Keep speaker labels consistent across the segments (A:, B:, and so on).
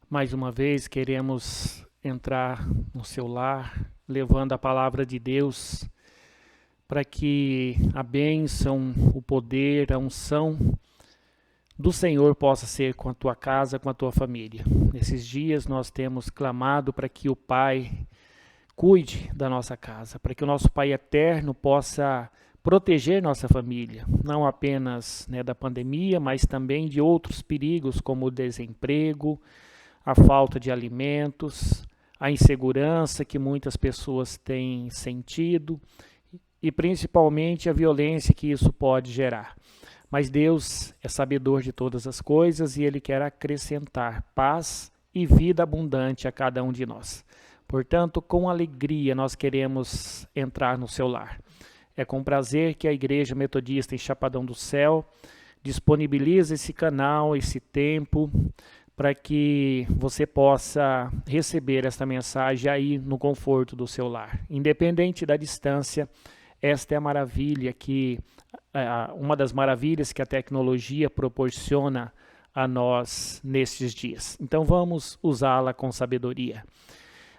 A: Mais uma vez queremos entrar no seu lar, levando a palavra de Deus, para que a bênção, o poder, a unção do Senhor possa ser com a tua casa, com a tua família. Nesses dias nós temos clamado para que o Pai cuide da nossa casa, para que o nosso Pai eterno possa proteger nossa família, não apenas da pandemia, mas também de outros perigos como o desemprego, a falta de alimentos, a insegurança que muitas pessoas têm sentido e principalmente a violência que isso pode gerar. Mas Deus é sabedor de todas as coisas e Ele quer acrescentar paz e vida abundante a cada um de nós. Portanto, com alegria nós queremos entrar no seu lar. É com prazer que a Igreja Metodista em Chapadão do Céu disponibiliza esse canal, esse tempo, para que você possa receber esta mensagem aí no conforto do seu lar. Independente da distância, esta é a maravilha uma das maravilhas que a tecnologia proporciona a nós nestes dias. Então vamos usá-la com sabedoria.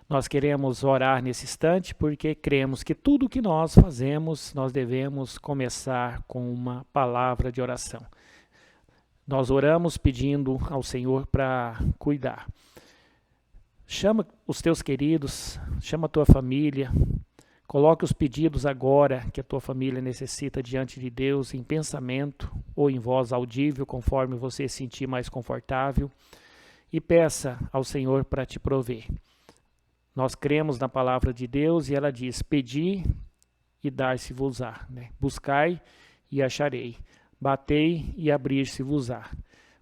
A: Nós queremos orar nesse instante porque cremos que tudo o que nós fazemos, nós devemos começar com uma palavra de oração. Nós oramos pedindo ao Senhor para cuidar. Chama os teus queridos, chama a tua família, coloque os pedidos agora que a tua família necessita diante de Deus em pensamento ou em voz audível, conforme você se sentir mais confortável, e peça ao Senhor para te prover. Nós cremos na palavra de Deus e ela diz: pedi e dar-se-vos-á, buscai e acharei. Batei e abrir-se-vos-á,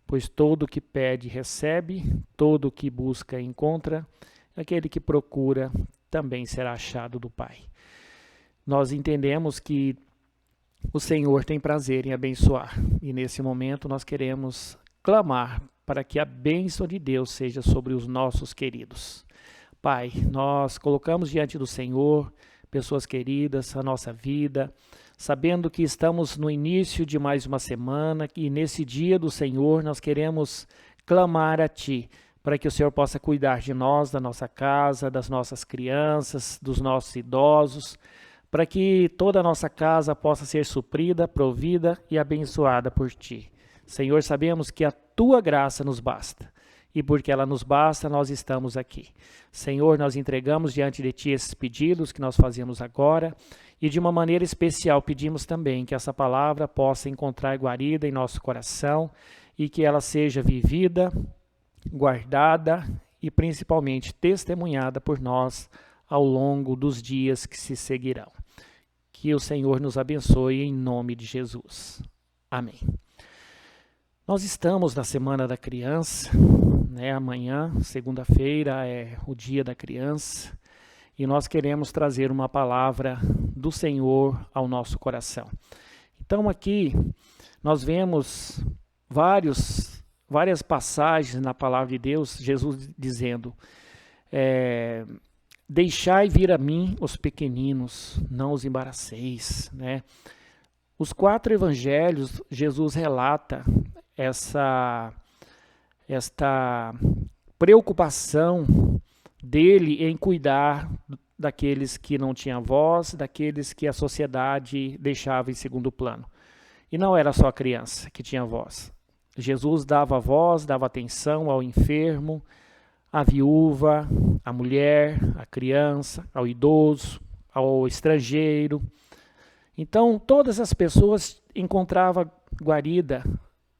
A: pois todo o que pede recebe, todo o que busca encontra, aquele que procura também será achado do Pai. Nós entendemos que o Senhor tem prazer em abençoar e nesse momento nós queremos clamar para que a bênção de Deus seja sobre os nossos queridos. Pai, nós colocamos diante do Senhor pessoas queridas, a nossa vida, sabendo que estamos no início de mais uma semana e nesse dia do Senhor nós queremos clamar a Ti, para que o Senhor possa cuidar de nós, da nossa casa, das nossas crianças, dos nossos idosos, para que toda a nossa casa possa ser suprida, provida e abençoada por Ti. Senhor, sabemos que a Tua graça nos basta. E porque ela nos basta, nós estamos aqui. Senhor, nós entregamos diante de Ti esses pedidos que nós fazemos agora e de uma maneira especial pedimos também que essa palavra possa encontrar guarida em nosso coração e que ela seja vivida, guardada e principalmente testemunhada por nós ao longo dos dias que se seguirão. Que o Senhor nos abençoe em nome de Jesus. Amém. Nós estamos na Semana da Criança. Amanhã, segunda-feira, é o Dia da Criança e nós queremos trazer uma palavra do Senhor ao nosso coração. Então aqui nós vemos várias passagens na palavra de Deus, Jesus dizendo: deixai vir a mim os pequeninos, não os embaraceis. Os 4 evangelhos, Jesus relata esta preocupação dele em cuidar daqueles que não tinham voz, daqueles que a sociedade deixava em segundo plano. E não era só a criança que tinha voz. Jesus dava voz, dava atenção ao enfermo, à viúva, à mulher, à criança, ao idoso, ao estrangeiro. Então, todas as pessoas encontravam guarida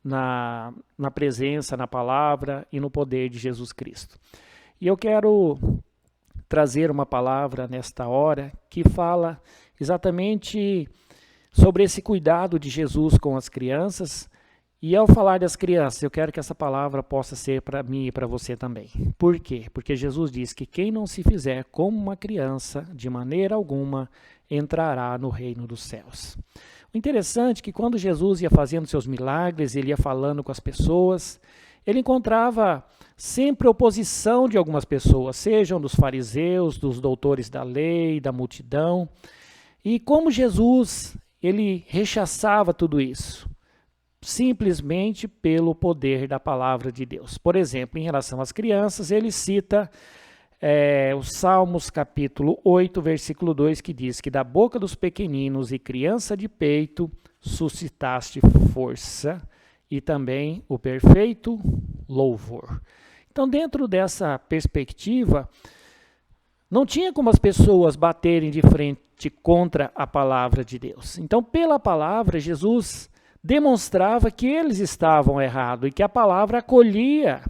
A: na presença, na palavra e no poder de Jesus Cristo. E eu quero trazer uma palavra nesta hora que fala exatamente sobre esse cuidado de Jesus com as crianças. E ao falar das crianças, eu quero que essa palavra possa ser para mim e para você também. Por quê? Porque Jesus diz que quem não se fizer como uma criança, de maneira alguma, entrará no reino dos céus. O interessante é que quando Jesus ia fazendo seus milagres, ele ia falando com as pessoas, ele encontrava sempre oposição de algumas pessoas, sejam dos fariseus, dos doutores da lei, da multidão. E como Jesus, ele rechaçava tudo isso. simplesmente pelo poder da palavra de Deus. Por exemplo, em relação às crianças, ele cita o Salmos capítulo 8, versículo 2, que diz que da boca dos pequeninos e criança de peito suscitaste força e também o perfeito louvor. Então, dentro dessa perspectiva, não tinha como as pessoas baterem de frente contra a palavra de Deus. Então, pela palavra, Jesus demonstrava que eles estavam errados e que a palavra acolhia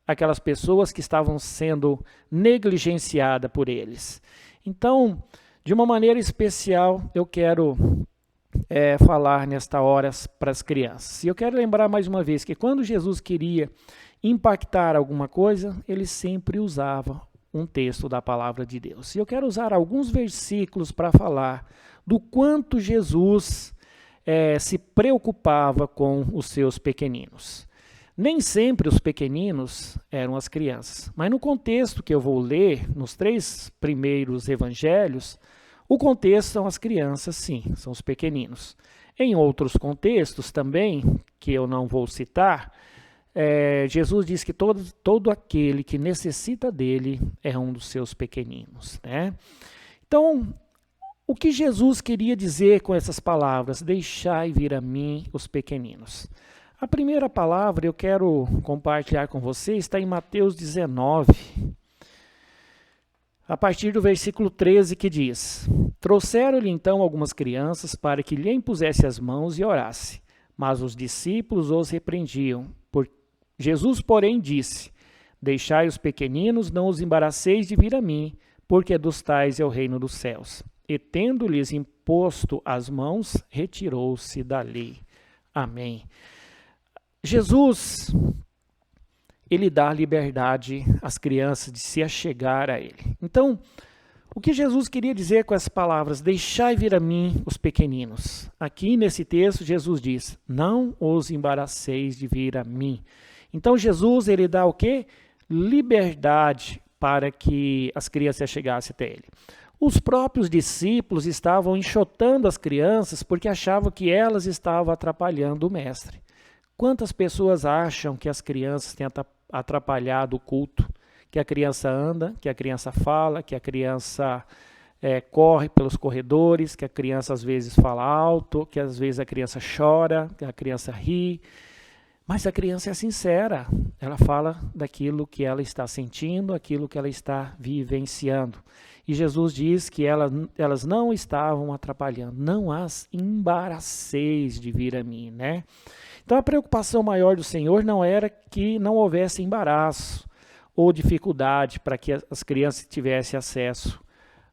A: aquelas pessoas que estavam sendo negligenciadas por eles. Então, de uma maneira especial, eu quero falar nesta hora para as crianças. E eu quero lembrar mais uma vez que quando Jesus queria impactar alguma coisa, ele sempre usava um texto da palavra de Deus. E eu quero usar alguns versículos para falar do quanto Jesus se preocupava com os seus pequeninos. Nem sempre os pequeninos eram as crianças, mas no contexto que eu vou ler, nos 3 primeiros evangelhos, o contexto são as crianças, sim, são os pequeninos. Em outros contextos também, que eu não vou citar, Jesus diz que todo aquele que necessita dele é um dos seus pequeninos, né? Então, o que Jesus queria dizer com essas palavras? Deixai vir a mim os pequeninos. A primeira palavra eu quero compartilhar com você está em Mateus 19, a partir do versículo 13, que diz: Trouxeram-lhe então algumas crianças para que lhe impusesse as mãos e orasse, mas os discípulos os repreendiam. Jesus, porém, disse: Deixai os pequeninos, não os embaraceis de vir a mim, porque dos tais é o reino dos céus. E tendo-lhes imposto as mãos, retirou-se dali. Amém. Jesus, ele dá liberdade às crianças de se achegar a ele. Então, o que Jesus queria dizer com essas palavras? Deixai vir a mim os pequeninos. Aqui nesse texto, Jesus diz: não os embaraceis de vir a mim. Então, Jesus, ele dá o quê? Liberdade para que as crianças se achegassem até ele. Os próprios discípulos estavam enxotando as crianças porque achavam que elas estavam atrapalhando o mestre. Quantas pessoas acham que as crianças têm atrapalhado o culto? Que a criança anda, que a criança fala, que a criança corre pelos corredores, que a criança às vezes fala alto, que às vezes a criança chora, que a criança ri. Mas a criança é sincera, ela fala daquilo que ela está sentindo, aquilo que ela está vivenciando. E Jesus diz que elas não estavam atrapalhando, não as embaraceis de vir a mim, né? Então a preocupação maior do Senhor não era que não houvesse embaraço ou dificuldade para que as crianças tivessem acesso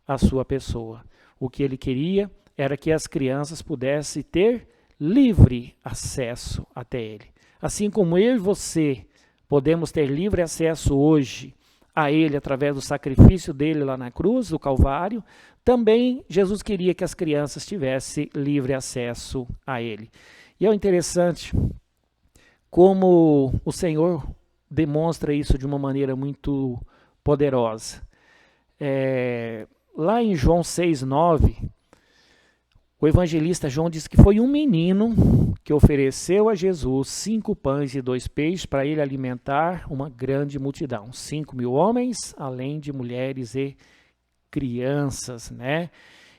A: à sua pessoa. O que ele queria era que as crianças pudessem ter livre acesso até ele. Assim como eu e você podemos ter livre acesso hoje a ele através do sacrifício dele lá na cruz, do Calvário, também Jesus queria que as crianças tivessem livre acesso a ele. E é interessante como o Senhor demonstra isso de uma maneira muito poderosa. Lá em João 6,9, o evangelista João diz que foi um menino que ofereceu a Jesus 5 pães e 2 peixes para ele alimentar uma grande multidão. 5.000 homens, além de mulheres e crianças, né?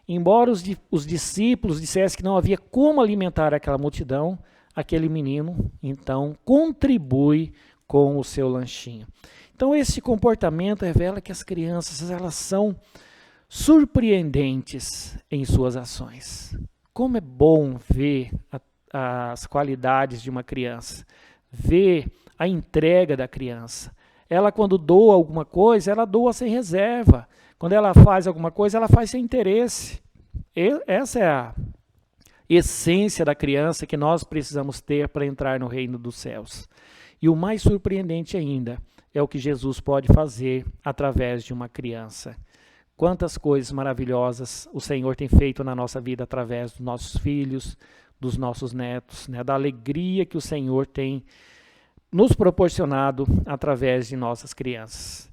A: Embora os discípulos dissessem que não havia como alimentar aquela multidão, aquele menino, então, contribui com o seu lanchinho. Então, esse comportamento revela que as crianças, elas são surpreendentes em suas ações. Como é bom ver as qualidades de uma criança, ver a entrega da criança. Ela, quando doa alguma coisa, ela doa sem reserva. Quando ela faz alguma coisa, ela faz sem interesse. Essa é a essência da criança que nós precisamos ter para entrar no reino dos céus. E o mais surpreendente ainda é o que Jesus pode fazer através de uma criança. Quantas coisas maravilhosas o Senhor tem feito na nossa vida através dos nossos filhos, dos nossos netos, né? Da alegria que o Senhor tem nos proporcionado através de nossas crianças.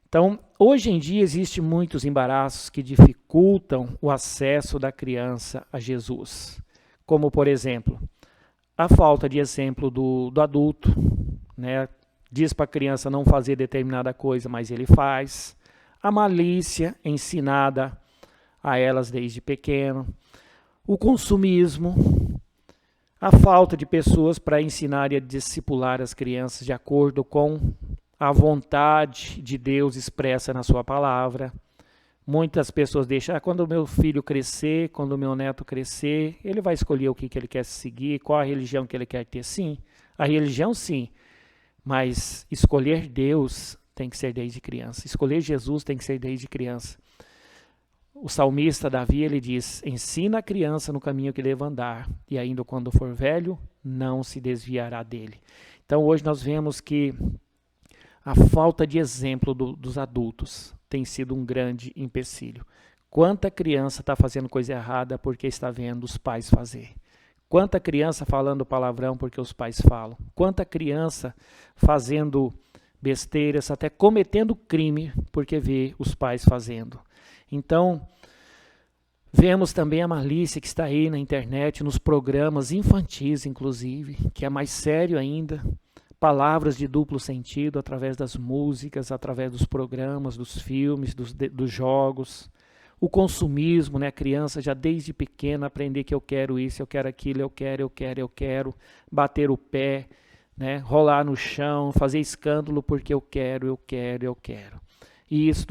A: Então, hoje em dia existem muitos embaraços que dificultam o acesso da criança a Jesus. Como, por exemplo, a falta de exemplo do adulto, né? Diz para a criança não fazer determinada coisa, mas ele faz. A malícia ensinada a elas desde pequeno. O consumismo. A falta de pessoas para ensinar e a discipular as crianças de acordo com a vontade de Deus expressa na sua palavra. Muitas pessoas deixam, quando o meu filho crescer, quando o meu neto crescer, ele vai escolher o que ele quer seguir, qual a religião que ele quer ter. Sim, a religião sim, mas escolher Deus tem que ser desde criança. Escolher Jesus tem que ser desde criança. O salmista Davi, ele diz, ensina a criança no caminho que deve andar, e ainda quando for velho, não se desviará dele. Então hoje nós vemos que a falta de exemplo dos adultos tem sido um grande empecilho. Quanta criança está fazendo coisa errada porque está vendo os pais fazer. Quanta criança falando palavrão porque os pais falam. Quanta criança fazendo besteiras, até cometendo crime porque vê os pais fazendo. Então, vemos também a malícia que está aí na internet, nos programas infantis, inclusive, que é mais sério ainda. Palavras de duplo sentido através das músicas, através dos programas, dos filmes, dos jogos. O consumismo, né? A criança já desde pequena aprender que eu quero isso, eu quero aquilo, eu quero. Bater o pé, né? Rolar no chão, fazer escândalo porque eu quero. E isso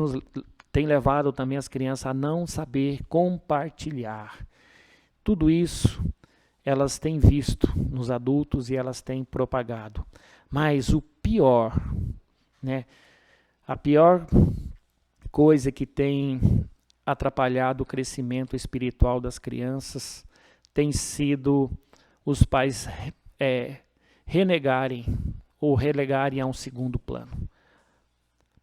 A: tem levado também as crianças a não saber compartilhar. Tudo isso elas têm visto nos adultos e elas têm propagado. Mas o pior, né? A pior coisa que tem atrapalhado o crescimento espiritual das crianças tem sido os pais renegarem ou relegarem a um segundo plano.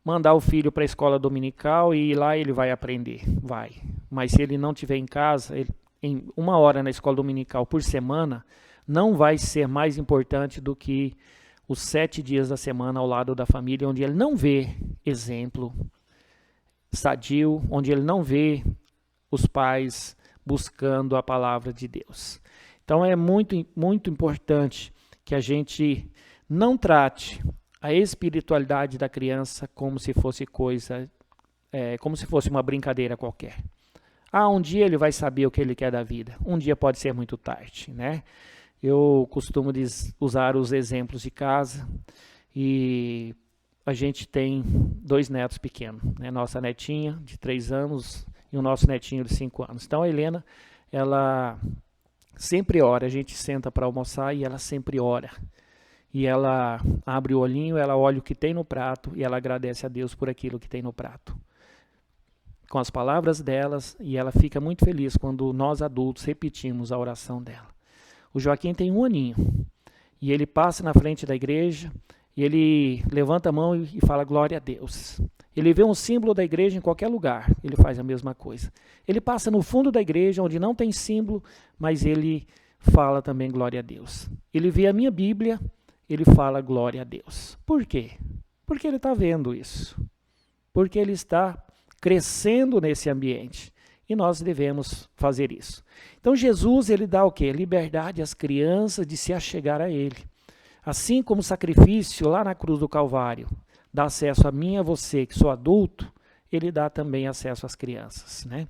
A: Mandar o filho para a escola dominical e lá ele vai aprender, vai. Mas se ele não estiver em casa, em 1 hora na escola dominical por semana, não vai ser mais importante do que os 7 dias da semana ao lado da família, onde ele não vê exemplo sadio, onde ele não vê os pais buscando a palavra de Deus. Então é muito, muito importante que a gente não trate a espiritualidade da criança como se fosse como se fosse uma brincadeira qualquer. Um dia ele vai saber o que ele quer da vida. Um dia pode ser muito tarde, né? Eu costumo usar os exemplos de casa e a gente tem 2 netos pequenos, né? Nossa netinha de 3 anos e o nosso netinho de 5 anos. Então a Helena, ela sempre ora, a gente senta para almoçar e ela sempre ora. E ela abre o olhinho, ela olha o que tem no prato e ela agradece a Deus por aquilo que tem no prato. Com as palavras delas, e ela fica muito feliz quando nós adultos repetimos a oração dela. O Joaquim tem 1 aninho e ele passa na frente da igreja e ele levanta a mão e fala glória a Deus. Ele vê um símbolo da igreja em qualquer lugar, ele faz a mesma coisa. Ele passa no fundo da igreja onde não tem símbolo, mas ele fala também glória a Deus. Ele vê a minha Bíblia, ele fala glória a Deus. Por quê? Porque ele está vendo isso. Porque ele está crescendo nesse ambiente. E nós devemos fazer isso. Então Jesus, ele dá o quê? Liberdade às crianças de se achegar a ele. Assim como o sacrifício lá na cruz do Calvário dá acesso a mim e a você, que sou adulto, ele dá também acesso às crianças, né?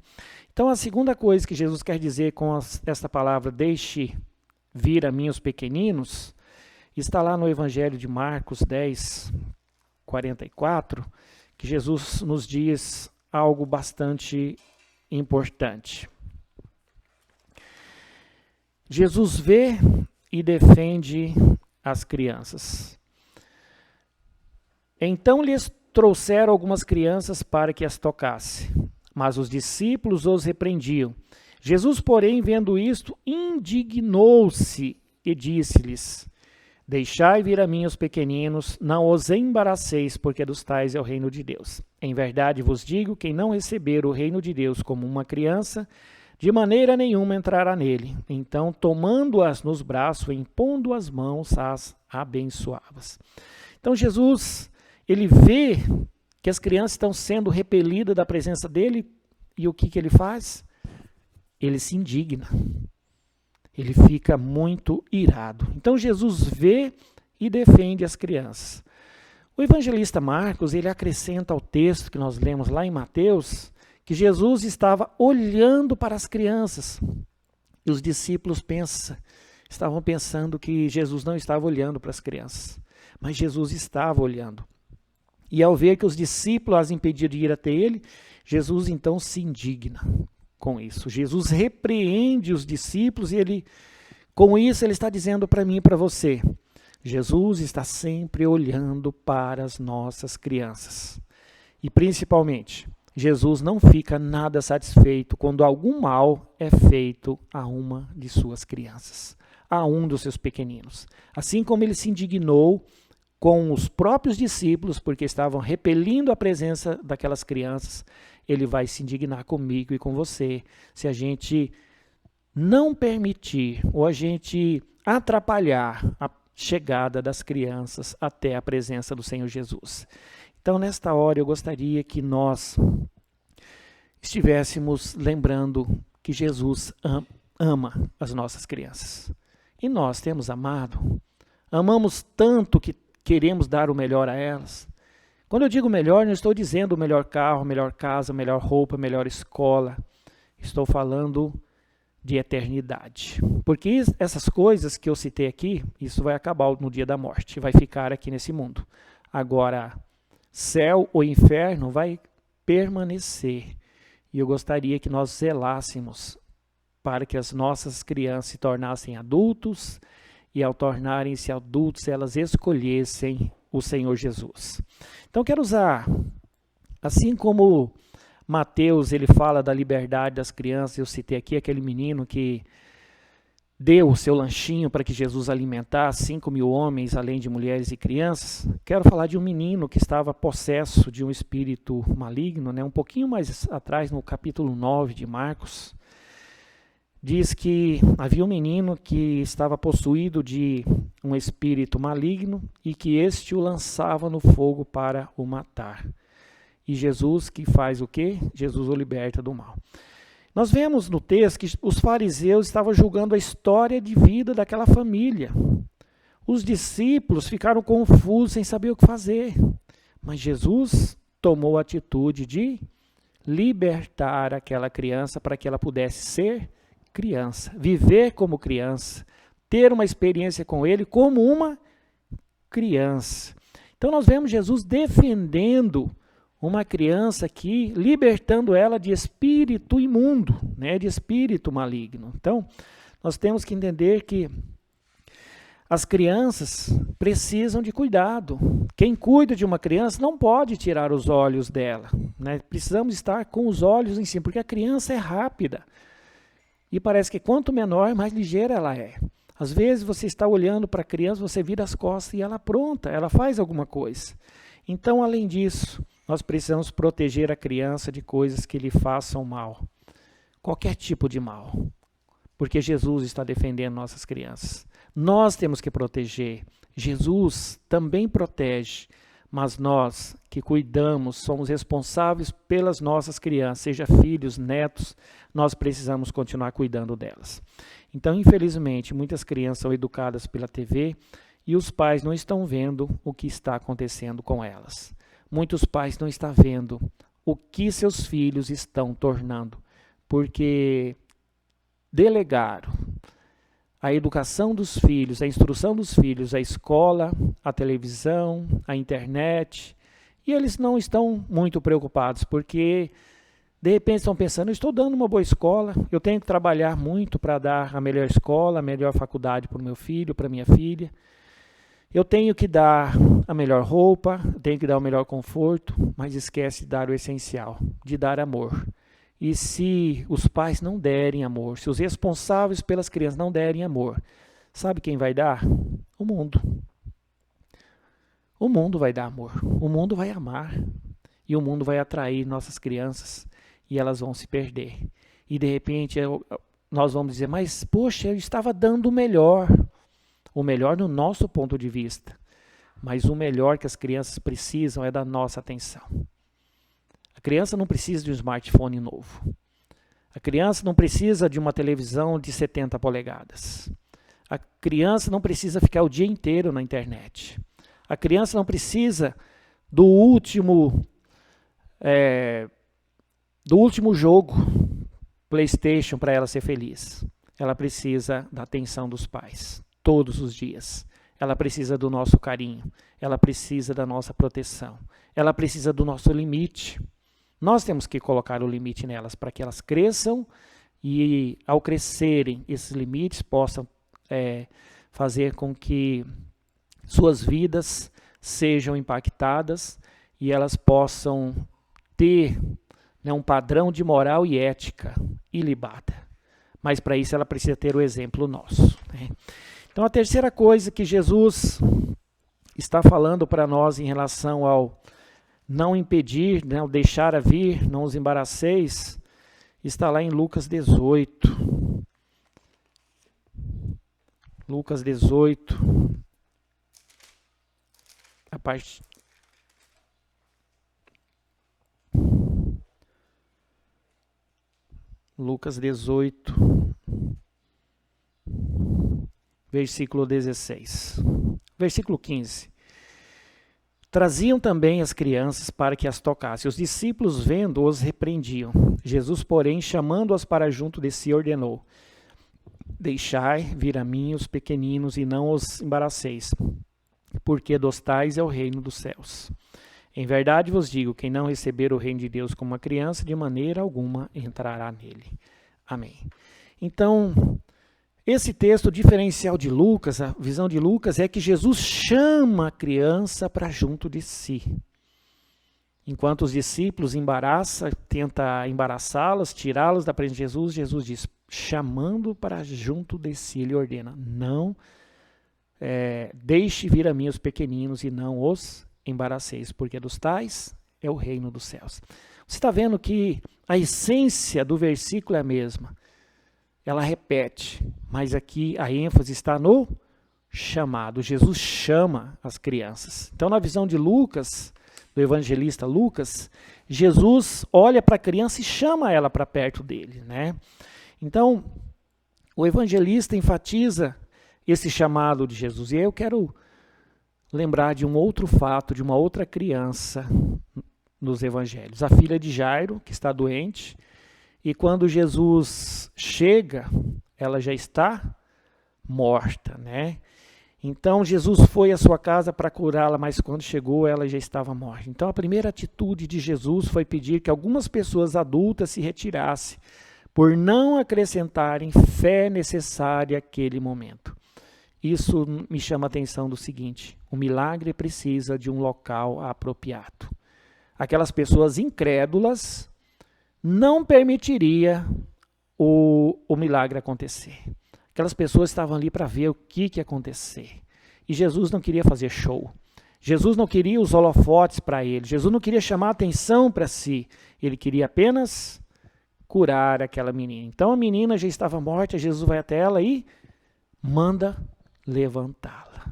A: Então a segunda coisa que Jesus quer dizer com esta palavra, deixe vir a mim os pequeninos, está lá no Evangelho de Marcos 10, 44, que Jesus nos diz algo bastante importante. Jesus vê e defende as crianças. Então lhes trouxeram algumas crianças para que as tocasse, mas os discípulos os repreendiam. Jesus, porém, vendo isto, indignou-se e disse-lhes: deixai vir a mim os pequeninos, não os embaraceis, porque dos tais é o reino de Deus. Em verdade vos digo, quem não receber o reino de Deus como uma criança, de maneira nenhuma entrará nele. Então, tomando-as nos braços, impondo as mãos, as abençoava. Então, Jesus, ele vê que as crianças estão sendo repelidas da presença dele, e o que ele faz? Ele se indigna. Ele fica muito irado. Então Jesus vê e defende as crianças. O evangelista Marcos, ele acrescenta ao texto que nós lemos lá em Mateus, que Jesus estava olhando para as crianças. E os discípulos estavam pensando que Jesus não estava olhando para as crianças, mas Jesus estava olhando. E ao ver que os discípulos as impediram de ir até ele, Jesus então se indigna com isso. Jesus repreende os discípulos e com isso ele está dizendo para mim e para você, Jesus está sempre olhando para as nossas crianças. E principalmente, Jesus não fica nada satisfeito quando algum mal é feito a uma de suas crianças, a um dos seus pequeninos. Assim como ele se indignou com os próprios discípulos, porque estavam repelindo a presença daquelas crianças, ele vai se indignar comigo e com você, se a gente não permitir ou a gente atrapalhar a chegada das crianças até a presença do Senhor Jesus. Então, nesta hora, eu gostaria que nós estivéssemos lembrando que Jesus ama as nossas crianças. E nós temos amado, amamos tanto que queremos dar o melhor a elas. Quando eu digo melhor, não estou dizendo o melhor carro, melhor casa, melhor roupa, melhor escola. Estou falando de eternidade. Porque essas coisas que eu citei aqui, isso vai acabar no dia da morte, vai ficar aqui nesse mundo. Agora, céu ou inferno vai permanecer. E eu gostaria que nós zelássemos para que as nossas crianças se tornassem adultos e ao tornarem-se adultos, elas escolhessem o Senhor Jesus. Então, quero usar, assim como Mateus, ele fala da liberdade das crianças, eu citei aqui aquele menino que deu o seu lanchinho para que Jesus alimentasse 5.000 homens, além de mulheres e crianças. Quero falar de um menino que estava possesso de um espírito maligno, um pouquinho mais atrás, no capítulo 9 de Marcos. Diz que havia um menino que estava possuído de um espírito maligno e que este o lançava no fogo para o matar. E Jesus que faz o quê? Jesus o liberta do mal. Nós vemos no texto que os fariseus estavam julgando a história de vida daquela família. Os discípulos ficaram confusos sem saber o que fazer. Mas Jesus tomou a atitude de libertar aquela criança para que ela pudesse ser criança, viver como criança, ter uma experiência com ele como uma criança. Então nós vemos Jesus defendendo uma criança aqui, libertando ela de espírito imundo, de espírito maligno. Então nós temos que entender que as crianças precisam de cuidado. Quem cuida de uma criança não pode tirar os olhos dela. Precisamos estar com os olhos em cima, porque a criança é rápida. E parece que quanto menor, mais ligeira ela é. Às vezes você está olhando para a criança, você vira as costas e ela pronta, ela faz alguma coisa. Então, além disso, nós precisamos proteger a criança de coisas que lhe façam mal. Qualquer tipo de mal. Porque Jesus está defendendo nossas crianças. Nós temos que proteger. Jesus também protege. Mas nós que cuidamos, somos responsáveis pelas nossas crianças, seja filhos, netos, nós precisamos continuar cuidando delas. Então, infelizmente, muitas crianças são educadas pela TV e os pais não estão vendo o que está acontecendo com elas. Muitos pais não estão vendo o que seus filhos estão tornando, porque delegaram a educação dos filhos, a instrução dos filhos, a escola, a televisão, a internet, e eles não estão muito preocupados, porque de repente estão pensando, eu estou dando uma boa escola, eu tenho que trabalhar muito para dar a melhor escola, a melhor faculdade para o meu filho, para a minha filha, eu tenho que dar a melhor roupa, eu tenho que dar o melhor conforto, mas esquece de dar o essencial, de dar amor. E se os pais não derem amor, se os responsáveis pelas crianças não derem amor, sabe quem vai dar? O mundo. O mundo vai dar amor, o mundo vai amar, e o mundo vai atrair nossas crianças, e elas vão se perder. E de repente nós vamos dizer, mas poxa, eu estava dando o melhor no nosso ponto de vista, mas o melhor que as crianças precisam é da nossa atenção. A criança não precisa de um smartphone novo. A criança não precisa de uma televisão de 70 polegadas. A criança não precisa ficar o dia inteiro na internet. A criança não precisa do último jogo PlayStation para ela ser feliz. Ela precisa da atenção dos pais, todos os dias. Ela precisa do nosso carinho. Ela precisa da nossa proteção. Ela precisa do nosso limite. Nós temos que colocar o limite nelas para que elas cresçam e, ao crescerem, esses limites possam fazer com que suas vidas sejam impactadas e elas possam ter um padrão de moral e ética ilibada. Mas para isso ela precisa ter o exemplo nosso. Né? Então a terceira coisa que Jesus está falando para nós em relação ao não impedir, né, ao deixar a vir, não os embaraceis, está lá em Lucas 18. Lucas 18, a parte... Lucas 18, versículo 16. Versículo 15. Traziam também as crianças para que as tocassem. Os discípulos, vendo, os repreendiam. Jesus, porém, chamando-as para junto de si, ordenou: deixai vir a mim os pequeninos e não os embaraceis, porque dos tais é o reino dos céus. Em verdade vos digo, quem não receber o reino de Deus como uma criança, de maneira alguma entrará nele. Amém. Então, esse texto diferencial de Lucas, a visão de Lucas, é que Jesus chama a criança para junto de si. Enquanto os discípulos tenta embaraçá-los, tirá-los da presença de Jesus, Jesus diz, chamando para junto de si, ele ordena, não deixe vir a mim os pequeninos e não os embaraceis, porque dos tais é o reino dos céus. Você está vendo que a essência do versículo é a mesma. Ela repete, mas aqui a ênfase está no chamado. Jesus chama as crianças. Então, na visão de Lucas, do evangelista Lucas, Jesus olha para a criança e chama ela para perto dele, né? Então, o evangelista enfatiza esse chamado de Jesus. E eu quero lembrar de um outro fato, de uma outra criança nos evangelhos. A filha de Jairo, que está doente, e quando Jesus chega, ela já está morta, né? Então, Jesus foi à sua casa para curá-la, mas quando chegou, ela já estava morta. Então, a primeira atitude de Jesus foi pedir que algumas pessoas adultas se retirassem, por não acrescentarem fé necessária àquele momento. Isso me chama a atenção do seguinte: o milagre precisa de um local apropriado. Aquelas pessoas incrédulas não permitiria o milagre acontecer. Aquelas pessoas estavam ali para ver o que ia acontecer. E Jesus não queria fazer show. Jesus não queria os holofotes para ele. Jesus não queria chamar atenção para si. Ele queria apenas curar aquela menina. Então a menina já estava morta, Jesus vai até ela e manda levantá-la.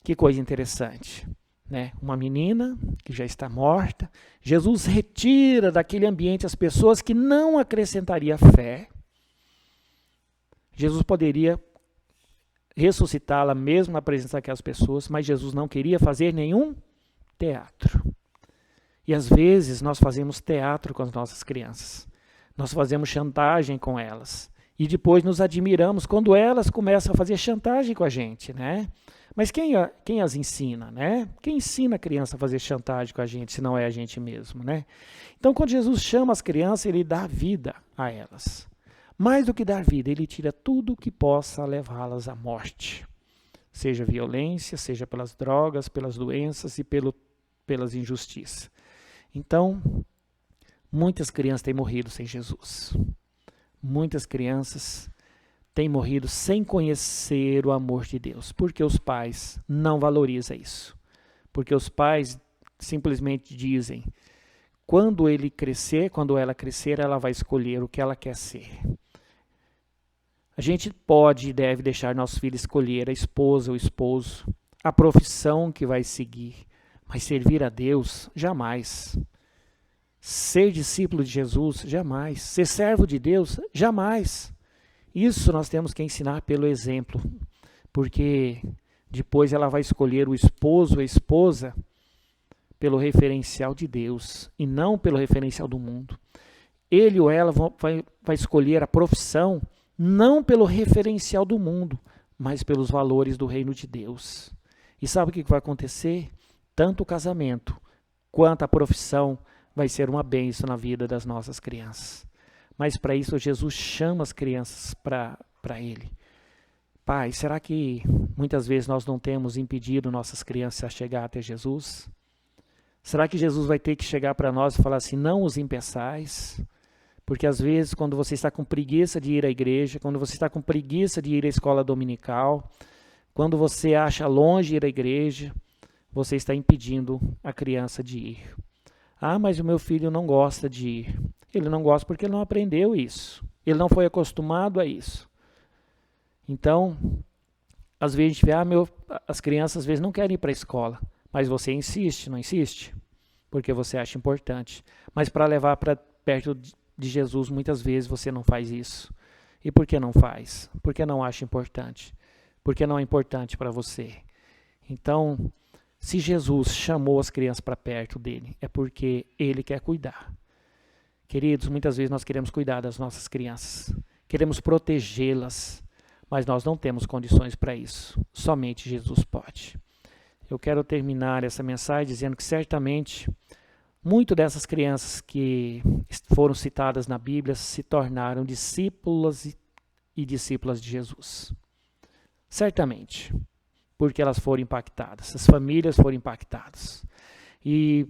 A: Que coisa interessante, né? Uma menina que já está morta, Jesus retira daquele ambiente as pessoas que não acrescentaria fé. Jesus poderia ressuscitá-la mesmo na presença daquelas pessoas, mas Jesus não queria fazer nenhum teatro. E às vezes nós fazemos teatro com as nossas crianças. Nós fazemos chantagem com elas. E depois nos admiramos quando elas começam a fazer chantagem com a gente, né? Mas quem as ensina, né? Quem ensina a criança a fazer chantagem com a gente, se não é a gente mesmo, né? Então, quando Jesus chama as crianças, ele dá vida a elas. Mais do que dar vida, ele tira tudo que possa levá-las à morte. Seja violência, seja pelas drogas, pelas doenças e pelas injustiças. Então, muitas crianças têm morrido sem Jesus. Muitas crianças têm morrido sem conhecer o amor de Deus, porque os pais não valorizam isso. Porque os pais simplesmente dizem, quando ele crescer, quando ela crescer, ela vai escolher o que ela quer ser. A gente pode e deve deixar nossos filhos escolher a esposa ou o esposo, a profissão que vai seguir, mas servir a Deus, jamais. Ser discípulo de Jesus? Jamais. Ser servo de Deus? Jamais. Isso nós temos que ensinar pelo exemplo, porque depois ela vai escolher o esposo ou a esposa pelo referencial de Deus e não pelo referencial do mundo. Ele ou ela vai escolher a profissão não pelo referencial do mundo, mas pelos valores do reino de Deus. E sabe o que vai acontecer? Tanto o casamento quanto a profissão vai ser uma bênção na vida das nossas crianças. Mas para isso Jesus chama as crianças para Ele. Pai, será que muitas vezes nós não temos impedido nossas crianças a chegar até Jesus? Será que Jesus vai ter que chegar para nós e falar assim, não os impeçais? Porque às vezes quando você está com preguiça de ir à igreja, quando você está com preguiça de ir à escola dominical, quando você acha longe ir à igreja, você está impedindo a criança de ir. Ah, mas o meu filho não gosta de ir. Ele não gosta porque ele não aprendeu isso. Ele não foi acostumado a isso. Então, às vezes a gente vê, as crianças às vezes não querem ir para a escola, mas você insiste, não insiste? Porque você acha importante. Mas para levar para perto de Jesus, muitas vezes você não faz isso. E por que não faz? Porque não acha importante. Porque não é importante para você. Então, se Jesus chamou as crianças para perto dele, é porque ele quer cuidar. Queridos, muitas vezes nós queremos cuidar das nossas crianças. Queremos protegê-las, mas nós não temos condições para isso. Somente Jesus pode. Eu quero terminar essa mensagem dizendo que certamente muito dessas crianças que foram citadas na Bíblia se tornaram discípulas e discípulas de Jesus. Certamente, porque elas foram impactadas, as famílias foram impactadas. E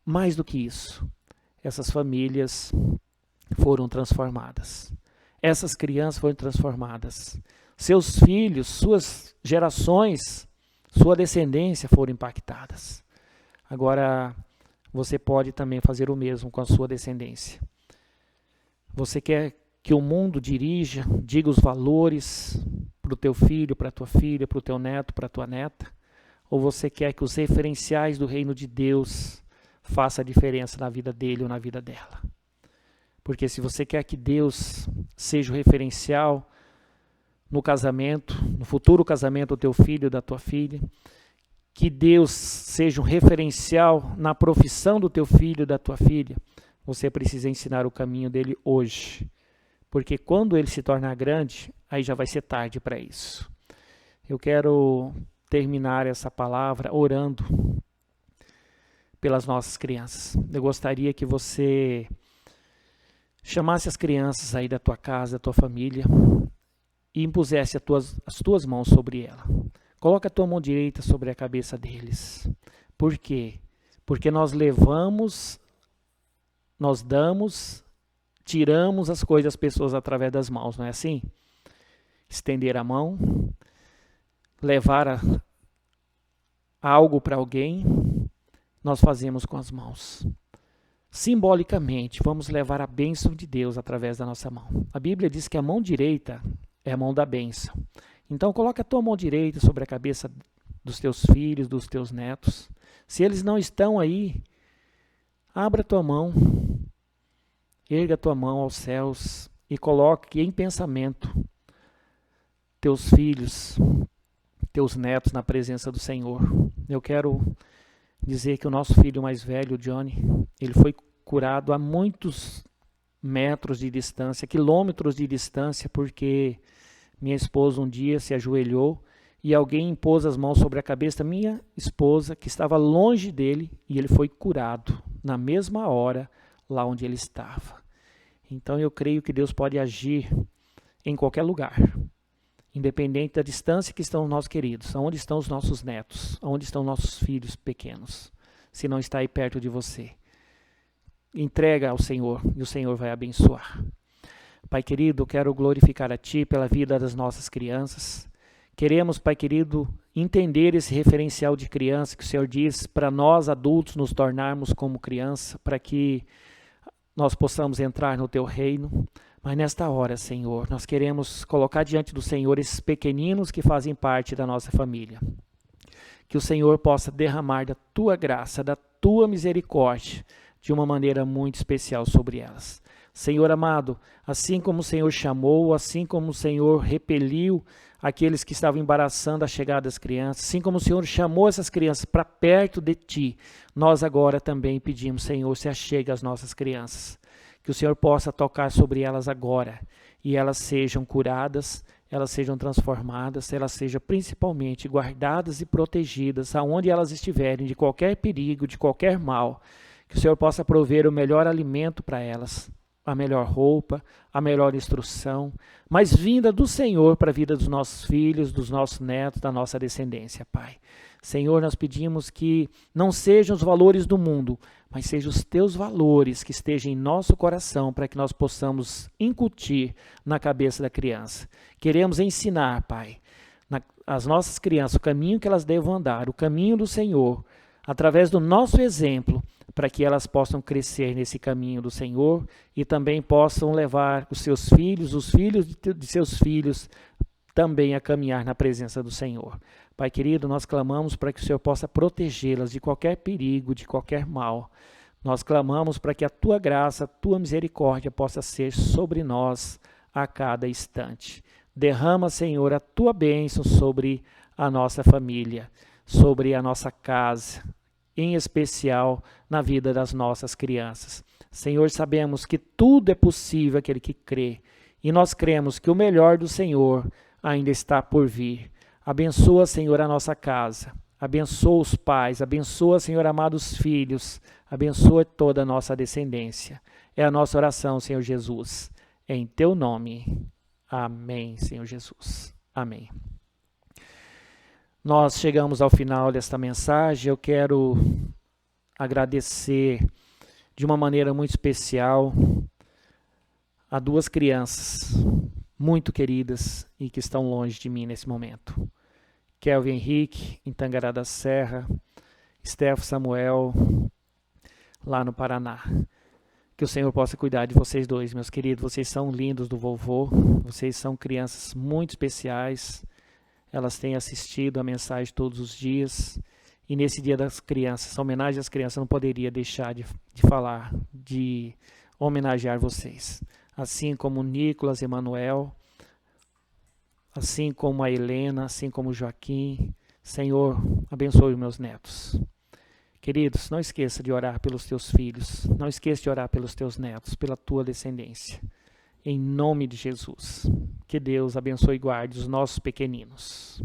A: mais do que isso, essas famílias foram transformadas. Essas crianças foram transformadas. Seus filhos, suas gerações, sua descendência foram impactadas. Agora, você pode também fazer o mesmo com a sua descendência. Você quer que o mundo diga os valores para o teu filho, para a tua filha, para o teu neto, para a tua neta? Ou você quer que os referenciais do reino de Deus façam a diferença na vida dele ou na vida dela? Porque se você quer que Deus seja o referencial no casamento, no futuro casamento do teu filho, da tua filha, que Deus seja um referencial na profissão do teu filho, da tua filha, você precisa ensinar o caminho dele hoje. Porque quando ele se tornar grande, aí já vai ser tarde para isso. Eu quero terminar essa palavra orando pelas nossas crianças. Eu gostaria que você chamasse as crianças aí da tua casa, da tua família, e impusesse as tuas mãos sobre ela. Coloca a tua mão direita sobre a cabeça deles. Por quê? Porque nós levamos, nós damos, tiramos as coisas das pessoas através das mãos, não é assim? Estender a mão, levar algo para alguém, nós fazemos com as mãos. Simbolicamente, vamos levar a bênção de Deus através da nossa mão. A Bíblia diz que a mão direita é a mão da bênção. Então, coloca a tua mão direita sobre a cabeça dos teus filhos, dos teus netos. Se eles não estão aí, abra a tua mão, erga a tua mão aos céus e coloque em pensamento teus filhos, teus netos na presença do Senhor. Eu quero dizer que o nosso filho mais velho, o Johnny, ele foi curado a muitos metros de distância, quilômetros de distância, porque minha esposa um dia se ajoelhou e alguém impôs as mãos sobre a cabeça da minha esposa, que estava longe dele, e ele foi curado na mesma hora lá onde ele estava. Então eu creio que Deus pode agir em qualquer lugar, independente da distância que estão os nossos queridos, aonde estão os nossos netos, aonde estão nossos filhos pequenos, se não está aí perto de você. Entrega ao Senhor e o Senhor vai abençoar. Pai querido, eu quero glorificar a Ti pela vida das nossas crianças. Queremos, Pai querido, entender esse referencial de criança que o Senhor diz para nós adultos nos tornarmos como criança, para que nós possamos entrar no Teu reino. Mas nesta hora, Senhor, nós queremos colocar diante do Senhor esses pequeninos que fazem parte da nossa família. Que o Senhor possa derramar da Tua graça, da Tua misericórdia, de uma maneira muito especial sobre elas. Senhor amado, assim como o Senhor chamou, assim como o Senhor repeliu aqueles que estavam embaraçando a chegada das crianças, assim como o Senhor chamou essas crianças para perto de Ti, nós agora também pedimos, Senhor, se achegue às nossas crianças, que o Senhor possa tocar sobre elas agora, e elas sejam curadas, elas sejam transformadas, elas sejam principalmente guardadas e protegidas aonde elas estiverem, de qualquer perigo, de qualquer mal, que o Senhor possa prover o melhor alimento para elas, a melhor roupa, a melhor instrução, mas vinda do Senhor para a vida dos nossos filhos, dos nossos netos, da nossa descendência, Pai. Senhor, nós pedimos que não sejam os valores do mundo, mas sejam os Teus valores que estejam em nosso coração para que nós possamos incutir na cabeça da criança. Queremos ensinar, Pai, as nossas crianças o caminho que elas devem andar, o caminho do Senhor, através do nosso exemplo, para que elas possam crescer nesse caminho do Senhor e também possam levar os seus filhos, os filhos de seus filhos, também a caminhar na presença do Senhor. Pai querido, nós clamamos para que o Senhor possa protegê-las de qualquer perigo, de qualquer mal. Nós clamamos para que a Tua graça, a Tua misericórdia possa ser sobre nós a cada instante. Derrama, Senhor, a Tua bênção sobre a nossa família, sobre a nossa casa, em especial na vida das nossas crianças. Senhor, sabemos que tudo é possível aquele que crê, e nós cremos que o melhor do Senhor ainda está por vir. Abençoa, Senhor, a nossa casa, abençoa os pais, abençoa, Senhor amado, os filhos, abençoa toda a nossa descendência. É a nossa oração, Senhor Jesus, em Teu nome. Amém, Senhor Jesus. Amém. Nós chegamos ao final desta mensagem. Eu quero agradecer de uma maneira muito especial a duas crianças muito queridas e que estão longe de mim nesse momento. Kelvin Henrique, em Tangará da Serra, Stefo Samuel, lá no Paraná. Que o Senhor possa cuidar de vocês dois, meus queridos. Vocês são lindos do vovô, vocês são crianças muito especiais. Elas têm assistido a mensagem todos os dias. E nesse Dia das Crianças, essa homenagem às crianças, eu não poderia deixar de falar, de homenagear vocês. Assim como o Nicolas, Emanuel, assim como a Helena, assim como o Joaquim. Senhor, abençoe os meus netos. Queridos, não esqueça de orar pelos teus filhos. Não esqueça de orar pelos teus netos, pela tua descendência. Em nome de Jesus. Que Deus abençoe e guarde os nossos pequeninos.